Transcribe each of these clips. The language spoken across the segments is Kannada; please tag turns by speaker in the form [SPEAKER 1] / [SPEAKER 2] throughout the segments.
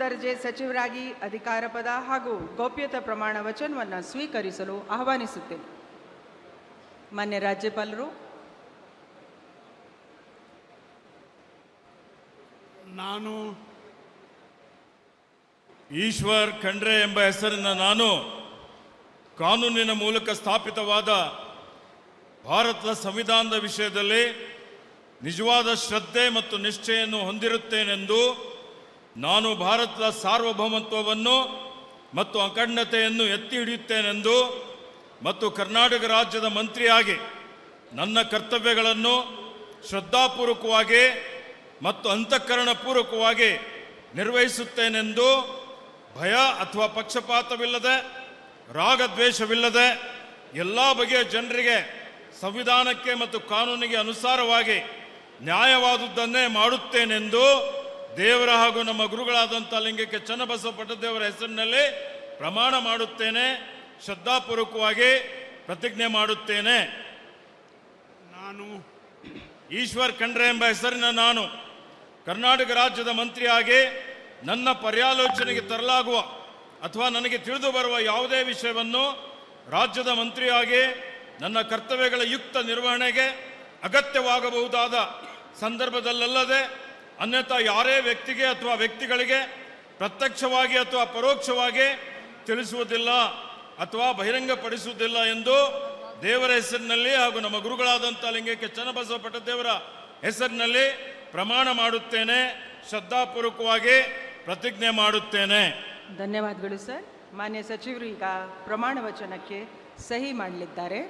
[SPEAKER 1] ದರ್ಜೆ ಸಚಿವರಾಗಿ ಅಧಿಕಾರ ಪದ ಹಾಗೂ ಗೌಪ್ಯತಾ ಪ್ರಮಾಣ ವಚನವನ್ನು ಸ್ವೀಕರಿಸಲು ಆಹ್ವಾನಿಸುತ್ತೇನೆ. ಮಾನ್ಯ ರಾಜ್ಯಪಾಲರು.
[SPEAKER 2] ನಾನು ಈಶ್ವರ್ ಖಂಡ್ರೆ ಎಂಬ ಹೆಸರಿನ ನಾನು ಕಾನೂನಿನ ಮೂಲಕ ಸ್ಥಾಪಿತವಾದ ಭಾರತದ ಸಂವಿಧಾನದ ವಿಷಯದಲ್ಲಿ ನಿಜವಾದ ಶ್ರದ್ಧೆ ಮತ್ತು ನಿಷ್ಠೆಯನ್ನು ಹೊಂದಿರುತ್ತೇನೆಂದು, ನಾನು ಭಾರತದ ಸಾರ್ವಭೌಮತ್ವವನ್ನು ಮತ್ತು ಅಖಂಡತೆಯನ್ನು ಎತ್ತಿ ಹಿಡಿಯುತ್ತೇನೆಂದು ಮತ್ತು ಕರ್ನಾಟಕ ರಾಜ್ಯದ ಮಂತ್ರಿಯಾಗಿ ನನ್ನ ಕರ್ತವ್ಯಗಳನ್ನು ಶ್ರದ್ಧಾಪೂರ್ವಕವಾಗಿ ಮತ್ತು ಅಂತಃಕರಣಪೂರ್ವಕವಾಗಿ ನಿರ್ವಹಿಸುತ್ತೇನೆಂದು ಭಯ ಅಥವಾ ಪಕ್ಷಪಾತವಿಲ್ಲದೆ, ರಾಗದ್ವೇಷವಿಲ್ಲದೆ ಎಲ್ಲ ಬಗೆಯ ಜನರಿಗೆ ಸಂವಿಧಾನಕ್ಕೆ ಮತ್ತು ಕಾನೂನಿಗೆ ಅನುಸಾರವಾಗಿ ನ್ಯಾಯವಾದುದನ್ನೇ ಮಾಡುತ್ತೇನೆಂದು ದೇವರ ಹಾಗೂ ನಮ್ಮ ಗುರುಗಳಾದಂಥ ಲಿಂಗಕ್ಕೆ ಚನ್ನಬಸವ ಪಟ್ಟದೇವರ ಹೆಸರಿನಲ್ಲಿ ಪ್ರಮಾಣ ಮಾಡುತ್ತೇನೆ. ಶ್ರದ್ಧಾಪೂರ್ವಕವಾಗಿ ಪ್ರತಿಜ್ಞೆ ಮಾಡುತ್ತೇನೆ. ನಾನು ಈಶ್ವರ್ ಖಂಡ್ರೆ ಎಂಬ ಹೆಸರಿನ ನಾನು ಕರ್ನಾಟಕ ರಾಜ್ಯದ ಮಂತ್ರಿಯಾಗಿ ನನ್ನ ಪರ್ಯಾಲೋಚನೆಗೆ ತರಲಾಗುವ ಅಥವಾ ನನಗೆ ತಿಳಿದು ಬರುವ ಯಾವುದೇ ವಿಷಯವನ್ನು ರಾಜ್ಯದ ಮಂತ್ರಿಯಾಗಿ ನನ್ನ ಕರ್ತವ್ಯಗಳ ಯುಕ್ತ ನಿರ್ವಹಣೆಗೆ ಅಗತ್ಯವಾಗಬಹುದಾದ ಸಂದರ್ಭದಲ್ಲದೆ ಅನ್ಯಥಾ ಯಾರೇ ವ್ಯಕ್ತಿಗೆ ಅಥವಾ ವ್ಯಕ್ತಿಗಳಿಗೆ ಪ್ರತ್ಯಕ್ಷವಾಗಿ ಅಥವಾ ಪರೋಕ್ಷವಾಗಿ ತಿಳಿಸುವುದಿಲ್ಲ ಅಥವಾ ಬಹಿರಂಗಪಡಿಸುವುದಿಲ್ಲ ಎಂದು ದೇವರ ಹೆಸರಿನಲ್ಲಿ ಹಾಗೂ ನಮ್ಮ ಗುರುಗಳಾದಂಥ ಲಿಂಗಕ್ಕೆ ಚನ್ನಬಸವ ಪಟ್ಟದೇವರ ಹೆಸರಿನಲ್ಲಿ ಪ್ರಮಾಣ ಮಾಡುತ್ತೇನೆ. ಶ್ರದ್ಧಾಪೂರ್ವಕವಾಗಿ ಪ್ರತಿಜ್ಞೆ ಮಾಡುತ್ತೇನೆ.
[SPEAKER 1] ಧನ್ಯವಾದಗಳು ಸರ್. ಮಾನ್ಯ ಸಚಿವರು ಈಗ ಪ್ರಮಾಣ ವಚನಕ್ಕೆ ಸಹಿ ಮಾಡಲಿದ್ದಾರೆ.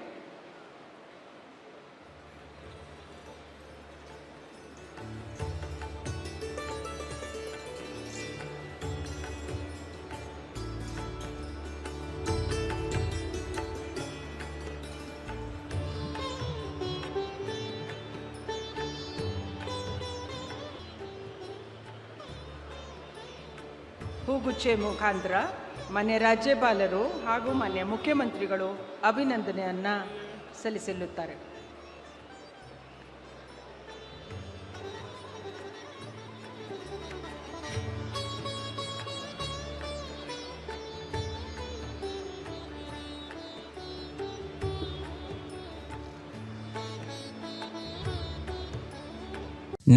[SPEAKER 1] ಹೂಗುಚ್ಚೆ ಮುಖಾಂತರ ಮಾನ್ಯ ರಾಜ್ಯಪಾಲರು ಹಾಗೂ ಮಾನ್ಯ ಮುಖ್ಯಮಂತ್ರಿಗಳು ಅಭಿನಂದನೆಯನ್ನು ಸಲ್ಲಿಸಲಿದ್ದಾರೆ.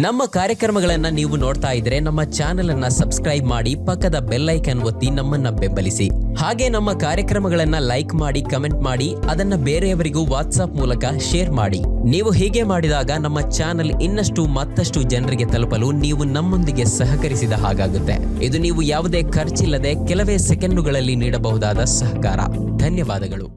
[SPEAKER 3] ನಮ್ಮ ಕಾರ್ಯಕ್ರಮಗಳನ್ನು ನೀವು ನೋಡ್ತಾ ಇದ್ರೆ ನಮ್ಮ ಚಾನೆಲ್ ಅನ್ನ ಸಬ್ಸ್ಕ್ರೈಬ್ ಮಾಡಿ, ಪಕ್ಕದ ಬೆಲ್ ಐಕಾನ್ ಒತ್ತಿ ನಮ್ಮನ್ನ ಬೆಂಬಲಿಸಿ. ಹಾಗೆ ನಮ್ಮ ಕಾರ್ಯಕ್ರಮಗಳನ್ನ ಲೈಕ್ ಮಾಡಿ, ಕಮೆಂಟ್ ಮಾಡಿ, ಅದನ್ನ ಬೇರೆಯವರಿಗೂ ವಾಟ್ಸ್ಆಪ್ ಮೂಲಕ ಶೇರ್ ಮಾಡಿ. ನೀವು ಹೀಗೆ ಮಾಡಿದಾಗ ನಮ್ಮ ಚಾನೆಲ್ ಇನ್ನಷ್ಟು ಮತ್ತಷ್ಟು ಜನರಿಗೆ ತಲುಪಲು ನೀವು ನಮ್ಮೊಂದಿಗೆ ಸಹಕರಿಸಿದ ಹಾಗಾಗುತ್ತೆ. ಇದು ನೀವು ಯಾವುದೇ ಖರ್ಚಿಲ್ಲದೆ ಕೆಲವೇ ಸೆಕೆಂಡುಗಳಲ್ಲಿ ನೀಡಬಹುದಾದ ಸಹಕಾರ. ಧನ್ಯವಾದಗಳು.